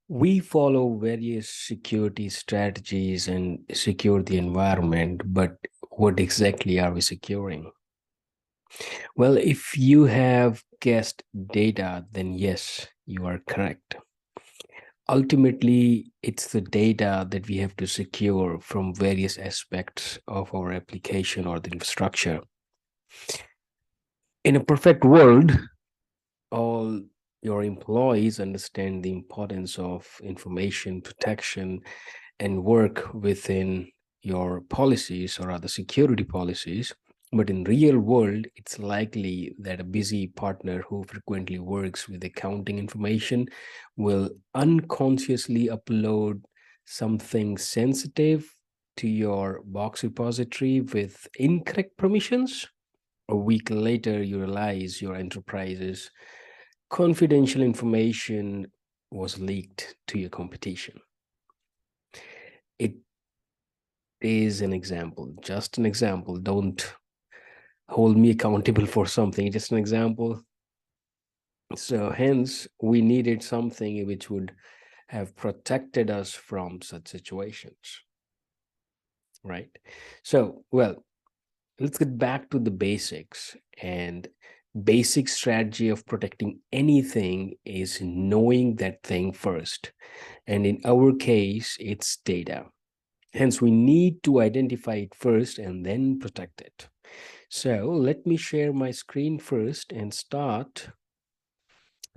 We follow various security strategies and secure the environment, but what exactly are we securing? Well, if you have guessed data, then yes, you are correct. Ultimately, it's the data that we have to secure from various aspects of our application or the infrastructure. In a perfect world, all your employees understand the importance of information protection and work within your policies or other security policies. But in real world, it's likely that a busy partner who frequently works with accounting information will unconsciously upload something sensitive to your Box repository with incorrect permissions. A week later, you realize your enterprise's confidential information was leaked to your competition. It is an example, just an example. Don't hold me accountable for something, just an example. So hence, we needed something which would have protected us from such situations, right? So, well, let's get back to the basics. And basic strategy of protecting anything is knowing that thing first. And in our case, it's data. Hence, we need to identify it first and then protect it. So let me share my screen first and start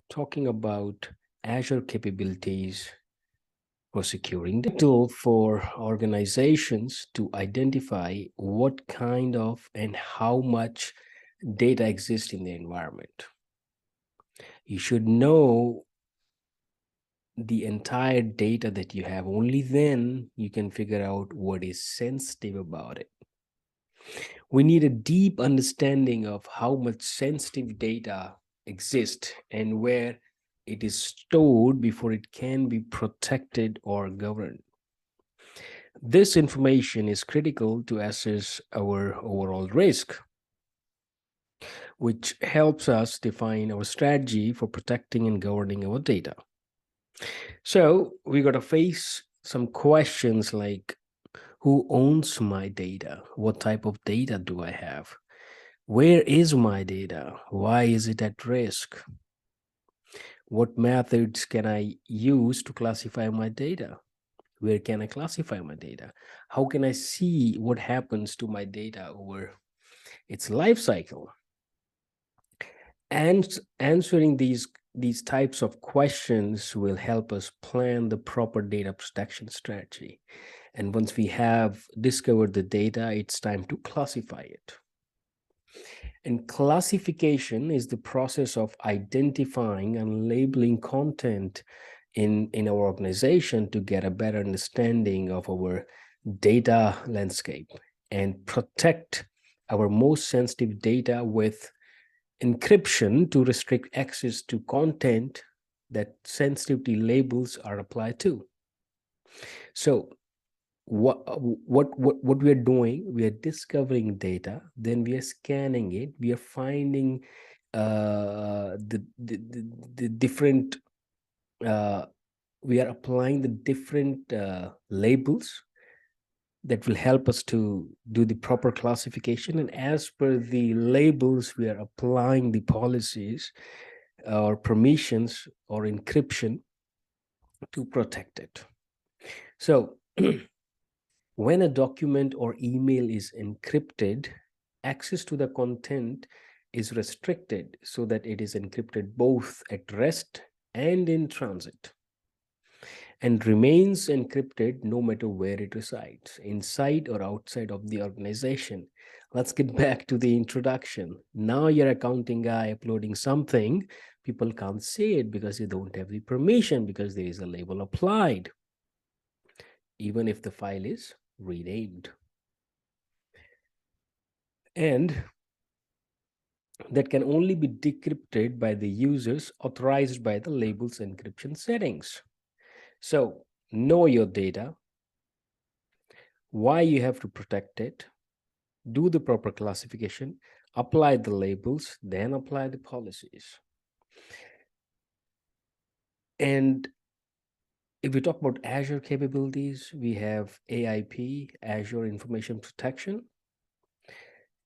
talking about Azure capabilities for securing the tool for organizations to identify what kind of and how much data exists in the environment. You should know the entire data that you have. Only then you can figure out what is sensitive about it. We need a deep understanding of how much sensitive data exists and where it is stored before it can be protected or governed. This information is critical to assess our overall risk, which helps us define our strategy for protecting and governing our data. So we got to face some questions like, who owns my data? What type of data do I have? Where is my data? Why is it at risk? What methods can I use to classify my data? Where can I classify my data? How can I see what happens to my data over its life cycle? And answering these types of questions will help us plan the proper data protection strategy. And once we have discovered the data, it's time to classify it. And classification is the process of identifying and labeling content in our organization to get a better understanding of our data landscape and protect our most sensitive data with encryption to restrict access to content that sensitivity labels are applied to. So what we are doing, we are discovering data, then we are scanning it, we are finding the different we are applying the different labels that will help us to do the proper classification, and as per the labels we are applying the policies or permissions or encryption to protect it. So when a document or email is encrypted, access to the content is restricted so that it is encrypted both at rest and in transit, and remains encrypted no matter where it resides, inside or outside of the organization. Let's get back to the introduction. Now you're accounting guy uploading something, people can't see it because you don't have the permission, because there is a label applied, even if the file is renamed. And that can only be decrypted by the users authorized by the label's encryption settings. So know your data, why you have to protect it, do the proper classification, apply the labels, then apply the policies. And If we talk about Azure capabilities, we have AIP, Azure Information Protection,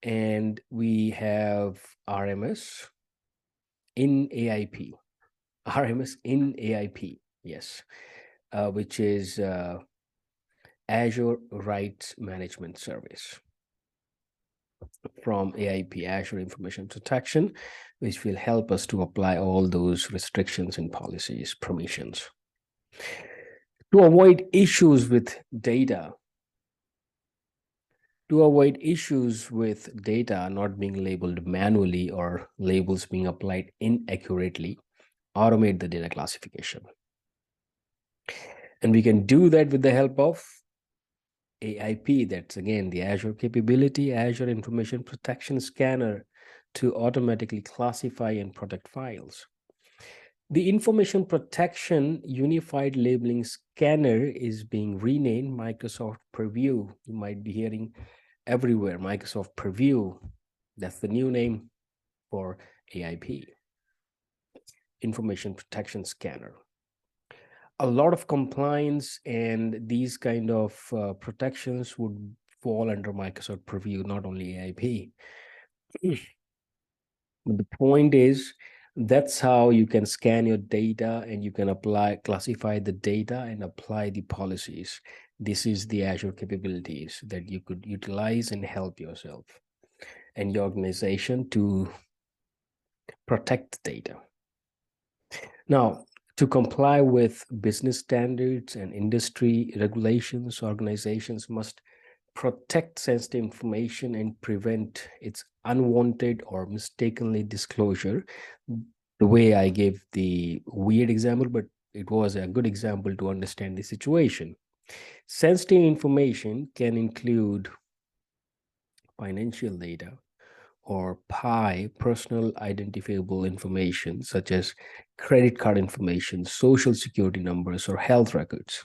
and we have RMS in AIP, RMS in AIP, yes, which is Azure Rights Management Service from AIP, Azure Information Protection, which will help us to apply all those restrictions and policies, permissions. To avoid issues with data, not being labeled manually or labels being applied inaccurately, automate the data classification. And we can do that with the help of AIP. That's again the Azure capability, Azure Information Protection Scanner, to automatically classify and protect files. The Information Protection Unified Labeling Scanner is being renamed Microsoft Purview. You might be hearing everywhere Microsoft Purview. That's the new name for AIP, Information Protection Scanner. A lot of compliance and these kind of protections would fall under Microsoft Purview, not only AIP. But the point is, that's how you can scan your data and you can classify the data and apply the policies. This is the Azure capabilities that you could utilize and help yourself and your organization to protect the data. Now, to comply with business standards and industry regulations, organizations must protect sensitive information and prevent its unwanted or mistakenly disclosure. The way I gave the weird example, but it was a good example to understand the situation. Sensitive information can include financial data or PI, personal identifiable information, such as credit card information, social security numbers, or health records.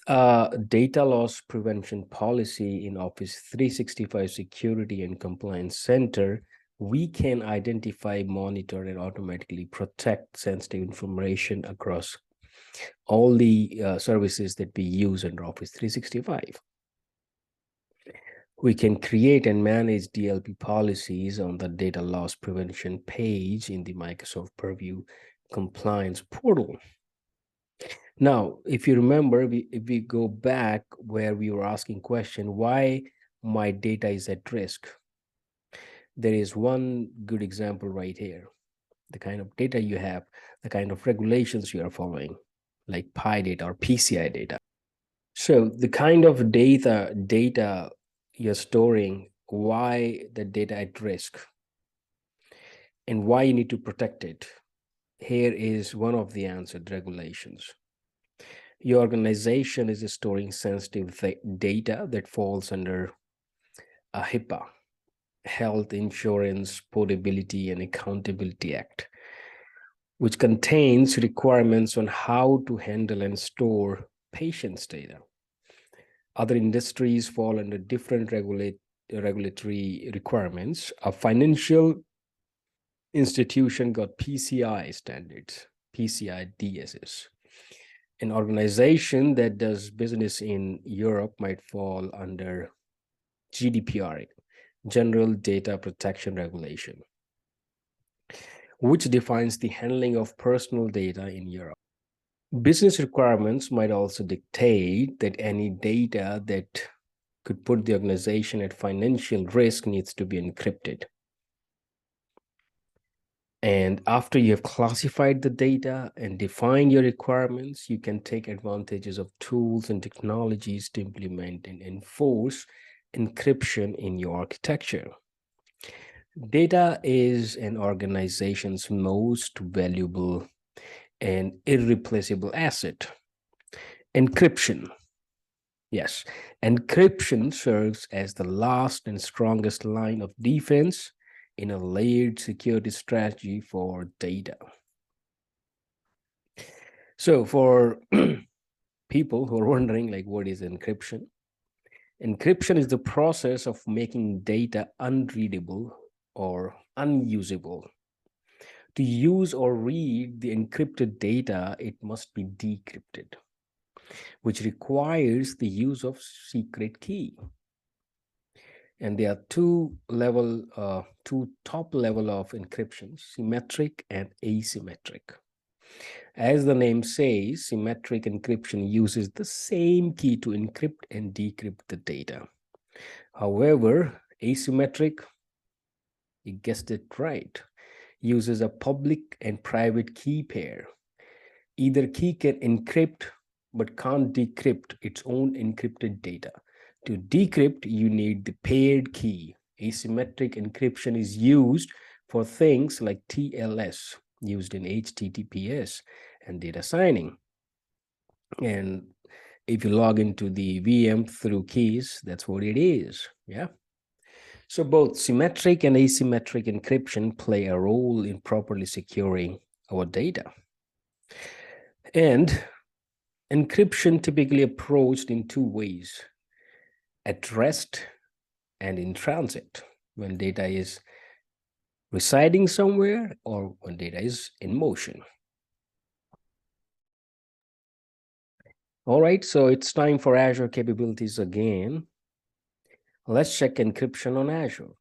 Data loss prevention policy in Office 365 Security and Compliance Center, we can identify, monitor, and automatically protect sensitive information across all the services that we use under Office 365. We can create and manage DLP policies on the data loss prevention page in the Microsoft Purview compliance portal. Now, if you remember, if we go back where we were asking question, why my data is at risk? There is one good example right here. The kind of data you have, the kind of regulations you are following, like PI data or PCI data. So the kind of data you're storing, why the data at risk, and why you need to protect it. Here is one of the answered regulations. Your organization is storing sensitive data that falls under a HIPAA, Health Insurance Portability and Accountability Act, which contains requirements on how to handle and store patients' data. Other industries fall under different regulatory requirements. A financial institution got PCI standards, PCI DSS. An organization that does business in Europe might fall under GDPR, General Data Protection Regulation, which defines the handling of personal data in Europe. Business requirements might also dictate that any data that could put the organization at financial risk needs to be encrypted. And after you have classified the data and defined your requirements, you can take advantages of tools and technologies to implement and enforce encryption in your architecture. Data is an organization's most valuable and irreplaceable asset. Encryption. Yes, encryption serves as the last and strongest line of defense in a layered security strategy for data. So for people who are wondering, like, what is encryption? Encryption is the process of making data unreadable or unusable. To use or read the encrypted data, it must be decrypted. which requires the use of secret key. And there are two top level of encryption: symmetric and asymmetric. As the name says, symmetric encryption uses the same key to encrypt and decrypt the data. However, asymmetric, you guessed it right, uses a public and private key pair. Either key can encrypt but can't decrypt its own encrypted data. To decrypt, you need the paired key. Asymmetric encryption is used for things like TLS, used in HTTPS, and data signing. And if you log into the VM through keys, that's what it is. Yeah. So both symmetric and asymmetric encryption play a role in properly securing our data. And encryption typically approached in two ways: at rest and in transit, when data is residing somewhere or when data is in motion. All right, so it's time for Azure capabilities again. Let's check encryption on Azure.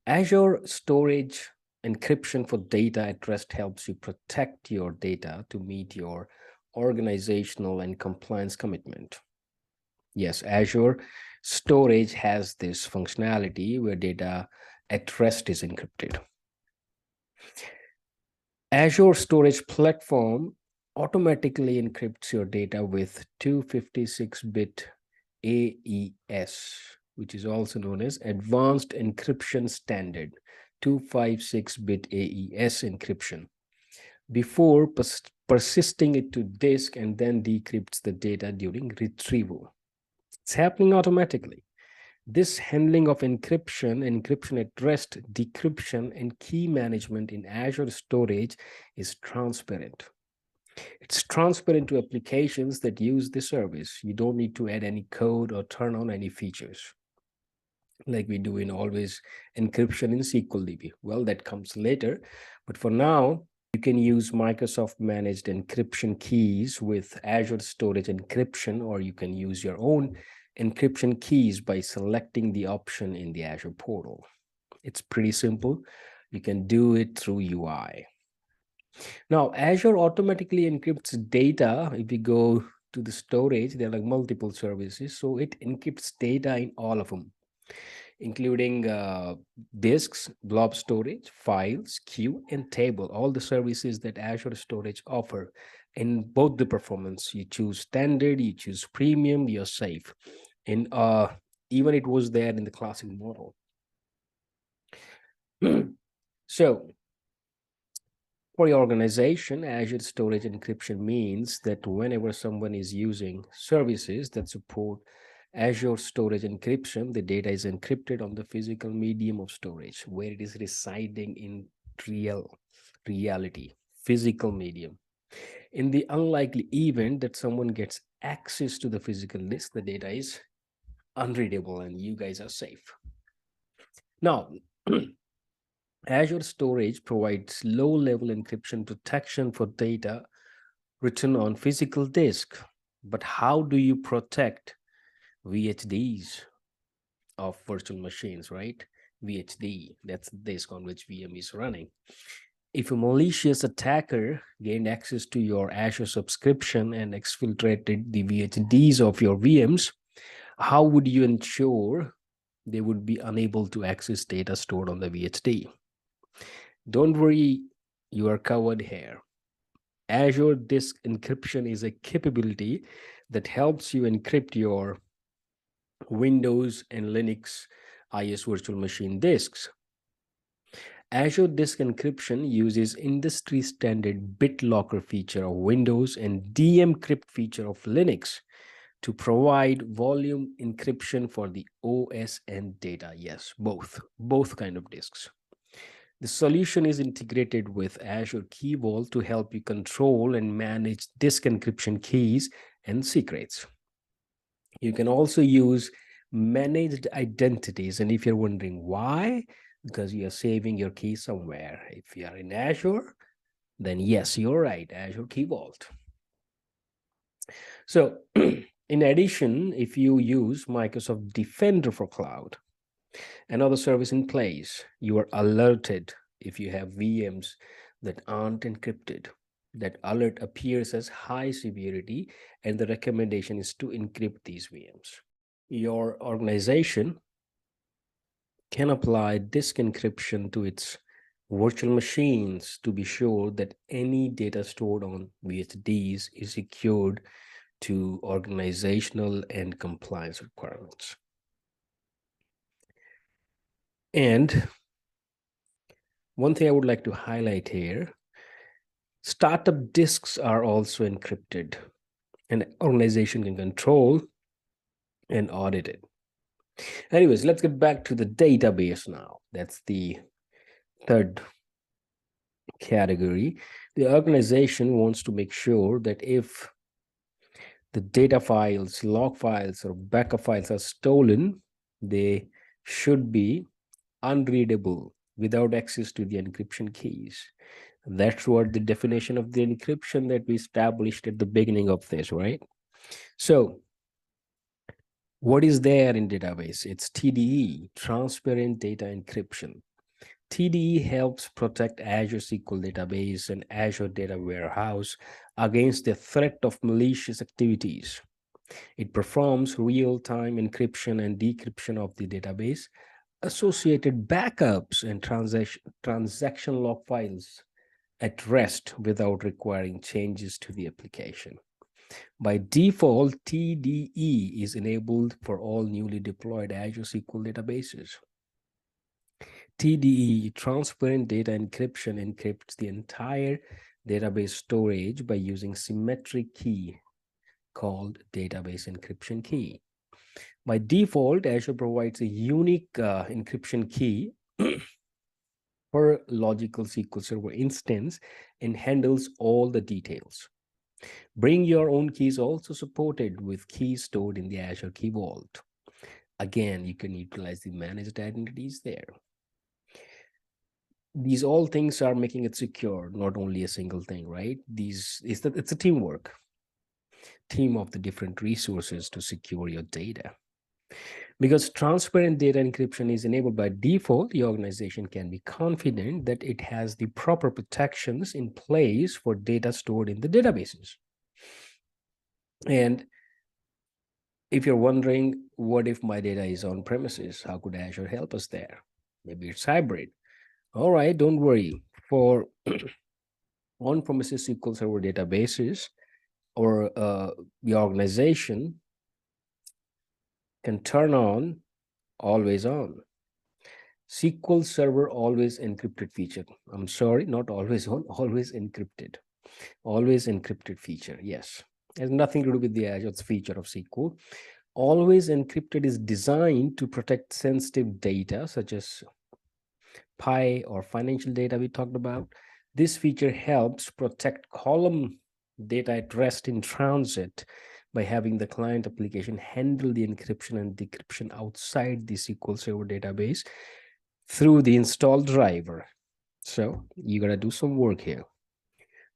Azure storage encryption for data at rest helps you protect your data to meet your organizational and compliance commitment. Yes, Azure storage has this functionality where data at rest is encrypted. Azure Storage Platform automatically encrypts your data with 256-bit AES, which is also known as Advanced Encryption Standard, 256-bit AES encryption, before persisting it to disk and then decrypts the data during retrieval. It's happening automatically. This handling of encryption at rest, decryption, and key management in Azure storage is transparent. It's transparent to applications that use the service. You don't need to add any code or turn on any features like we do in always encryption in SQLDB. Well, that comes later. But for now, you can use Microsoft managed encryption keys with Azure Storage Encryption, or you can use your own encryption keys by selecting the option in the Azure portal. It's pretty simple. You can do it through UI. Now, Azure automatically encrypts data. If you go to the storage, there are like multiple services. So it encrypts data in all of them, including disks, blob storage, files, queue, and table, all the services that Azure Storage offer. In both the performance, you choose standard, you choose premium, you're safe. And even it was there in the classic model. So for your organization, Azure Storage Encryption means that whenever someone is using services that support Azure Storage Encryption, the data is encrypted on the physical medium of storage, where it is residing in reality, physical medium. In the unlikely event that someone gets access to the physical disk, the data is unreadable and you guys are safe. Now, Azure Storage provides low-level encryption protection for data written on physical disk. But how do you protect VHDs of virtual machines, right? VHD, that's the disk on which VM is running. If a malicious attacker gained access to your Azure subscription and exfiltrated the VHDs of your VMs, how would you ensure they would be unable to access data stored on the VHD? Don't worry, you are covered here. Azure Disk Encryption is a capability that helps you encrypt your Windows and Linux IS virtual machine disks. Azure Disk Encryption uses industry standard BitLocker feature of Windows and DMCrypt feature of Linux to provide volume encryption for the OS and data. Yes, both kind of disks. The solution is integrated with Azure Key Vault to help you control and manage disk encryption keys and secrets. You can also use managed identities. And if you're wondering why, because you're saving your key somewhere. If you are in Azure, then yes, you're right, Azure Key Vault. So in addition, if you use Microsoft Defender for Cloud, another service in place, you are alerted if you have VMs that aren't encrypted. That alert appears as high severity, and the recommendation is to encrypt these VMs. Your organization can apply disk encryption to its virtual machines to be sure that any data stored on VHDs is secured to organizational and compliance requirements. And one thing I would like to highlight here, startup disks are also encrypted. An organization can control and audit it. Anyways, let's get back to the database now. That's the third category. The organization wants to make sure that if the data files, log files, or backup files are stolen, they should be unreadable without access to the encryption keys. That's what the definition of the encryption that we established at the beginning of this, right? So what is there in database? It's TDE, transparent data encryption. TDE helps protect Azure SQL database and Azure Data Warehouse against the threat of malicious activities. It performs real-time encryption and decryption of the database, associated backups and transaction log files at rest without requiring changes to the application. By default, TDE is enabled for all newly deployed Azure SQL databases. TDE, transparent data encryption, encrypts the entire database storage by using symmetric key called database encryption key. By default, Azure provides a unique encryption key per logical SQL Server instance and handles all the details. Bring your own keys also supported with keys stored in the Azure Key Vault. Again, you can utilize the managed identities there. These all things are making it secure, not only a single thing, right? It's a teamwork, team of the different resources to secure your data. Because transparent data encryption is enabled by default, the organization can be confident that it has the proper protections in place for data stored in the databases. And if you're wondering, what if my data is on premises? How could Azure help us there? Maybe it's hybrid. All right, don't worry. For on-premises SQL Server databases, or the organization can turn on always on SQL Server always encrypted feature. I'm sorry, not always on, always encrypted. Always encrypted feature, yes. It has nothing to do with the Azure feature of SQL. Always encrypted is designed to protect sensitive data such as PI or financial data we talked about. This feature helps protect column data at rest in transit by having the client application handle the encryption and decryption outside the SQL Server database through the install driver. So you got to do some work here.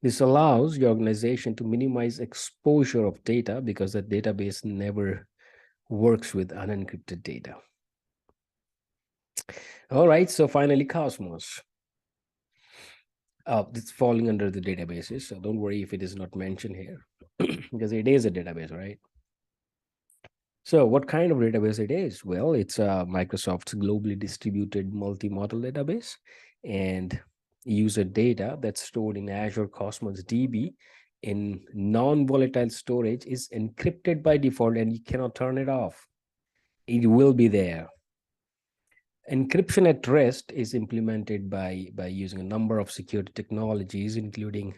This allows your organization to minimize exposure of data because the database never works with unencrypted data. All right, so finally, Cosmos. It's falling under the databases, so don't worry if it is not mentioned here, because it is a database, right? So what kind of database it is? Well, it's Microsoft's globally distributed multi-model database, and user data that's stored in Azure Cosmos DB in non-volatile storage is encrypted by default, and you cannot turn it off. It will be there. Encryption at rest is implemented by using a number of security technologies, including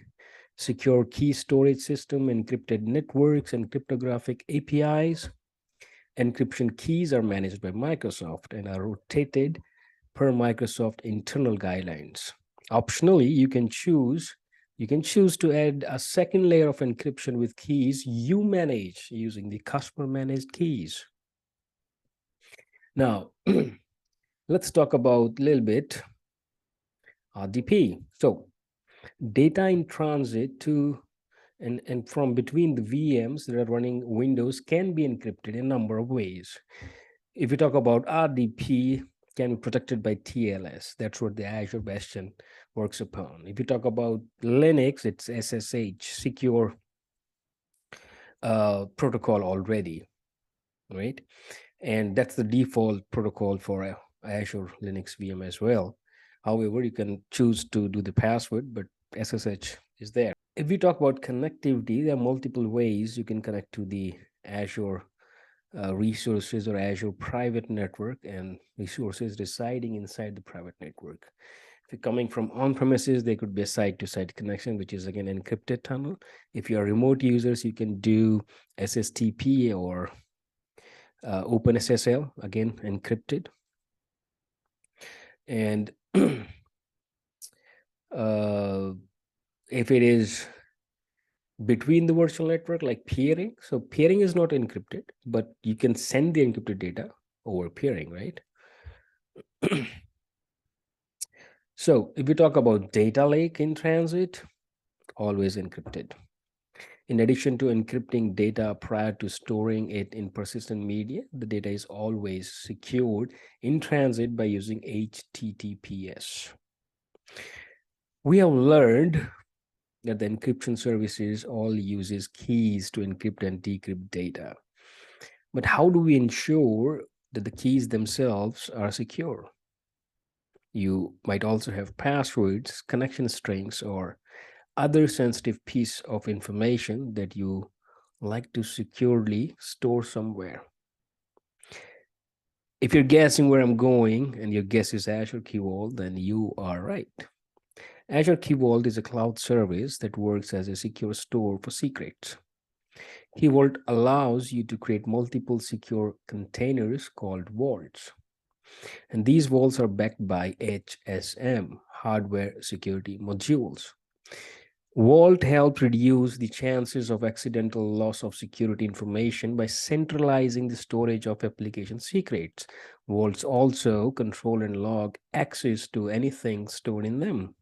secure key storage system, encrypted networks, and cryptographic APIs. Encryption keys are managed by Microsoft and are rotated per Microsoft internal guidelines. Optionally, you can choose to add a second layer of encryption with keys you manage using the customer managed keys. Now, let's talk about a little bit RDP. So data in transit to And from between the VMs that are running Windows can be encrypted in a number of ways. If you talk about RDP, can be protected by TLS. That's what the Azure Bastion works upon. If you talk about Linux, it's SSH, secure protocol already, right? And that's the default protocol for Azure Linux VM as well. However, you can choose to do the password, but SSH is there. If we talk about connectivity, there are multiple ways you can connect to the Azure resources or Azure private network and resources residing inside the private network. If you're coming from on-premises, there could be a site-to-site connection, which is again encrypted tunnel. If you are remote users, you can do SSTP or OpenSSL, again encrypted. And if it is between the virtual network, like peering, so peering is not encrypted, but you can send the encrypted data over peering, right? So if we talk about data lake in transit, always encrypted. In addition to encrypting data prior to storing it in persistent media, the data is always secured in transit by using HTTPS. We have learned that the encryption services all uses keys to encrypt and decrypt data. But how do we ensure that the keys themselves are secure? You might also have passwords, connection strings, or other sensitive piece of information that you like to securely store somewhere. If you're guessing where I'm going and your guess is Azure Key Vault, then you are right. Azure Key Vault is a cloud service that works as a secure store for secrets. Key Vault allows you to create multiple secure containers called vaults. And these vaults are backed by HSM, hardware security modules. Vault helps reduce the chances of accidental loss of security information by centralizing the storage of application secrets. Vaults also control and log access to anything stored in them.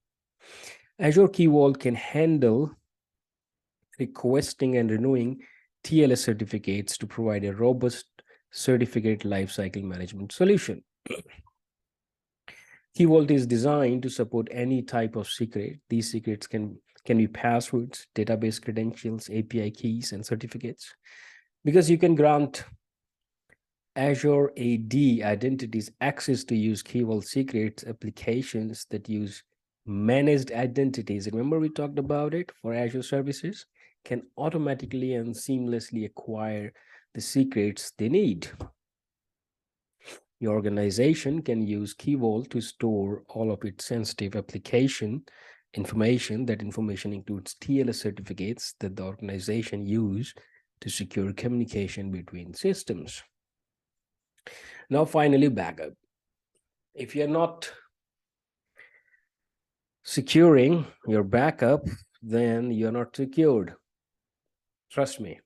Azure Key Vault can handle requesting and renewing TLS certificates to provide a robust certificate lifecycle management solution. Key Vault is designed to support any type of secret. These secrets can be passwords, database credentials, API keys, and certificates. Because you can grant Azure AD identities access to use Key Vault secrets, applications that use managed identities. Remember we talked about it for Azure services? Can automatically and seamlessly acquire the secrets they need. Your organization can use Key Vault to store all of its sensitive application information. That information includes TLS certificates that the organization use to secure communication between systems. Now, finally, backup. If you're not securing your backup, then you're not secured. Trust me.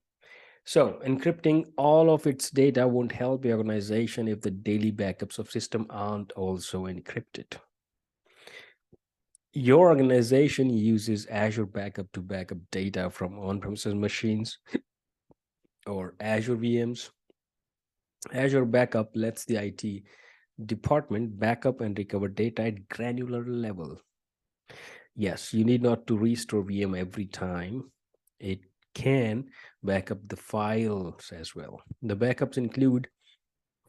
So encrypting all of its data won't help the organization if the daily backups of system aren't also encrypted. Your organization uses Azure Backup to backup data from on-premises machines or Azure VMs. Azure Backup lets the IT department backup and recover data at granular level. Yes, you need not to restore VM every time. It can back up the files as well. The backups include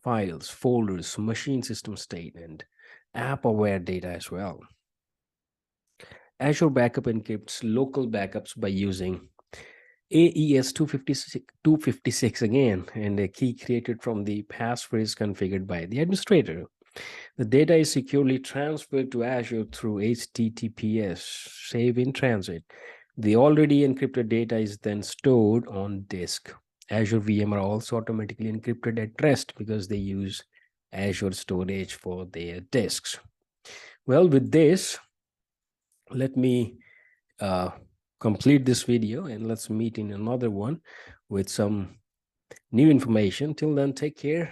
files, folders, machine system state, and app-aware data as well. Azure Backup encrypts local backups by using AES 256 again, and a key created from the passphrase configured by the administrator. The data is securely transferred to Azure through HTTPS, save in transit. The already encrypted data is then stored on disk. Azure VM are also automatically encrypted at rest because they use Azure storage for their disks. Well, with this, let me complete this video and let's meet in another one with some new information. Till then, take care.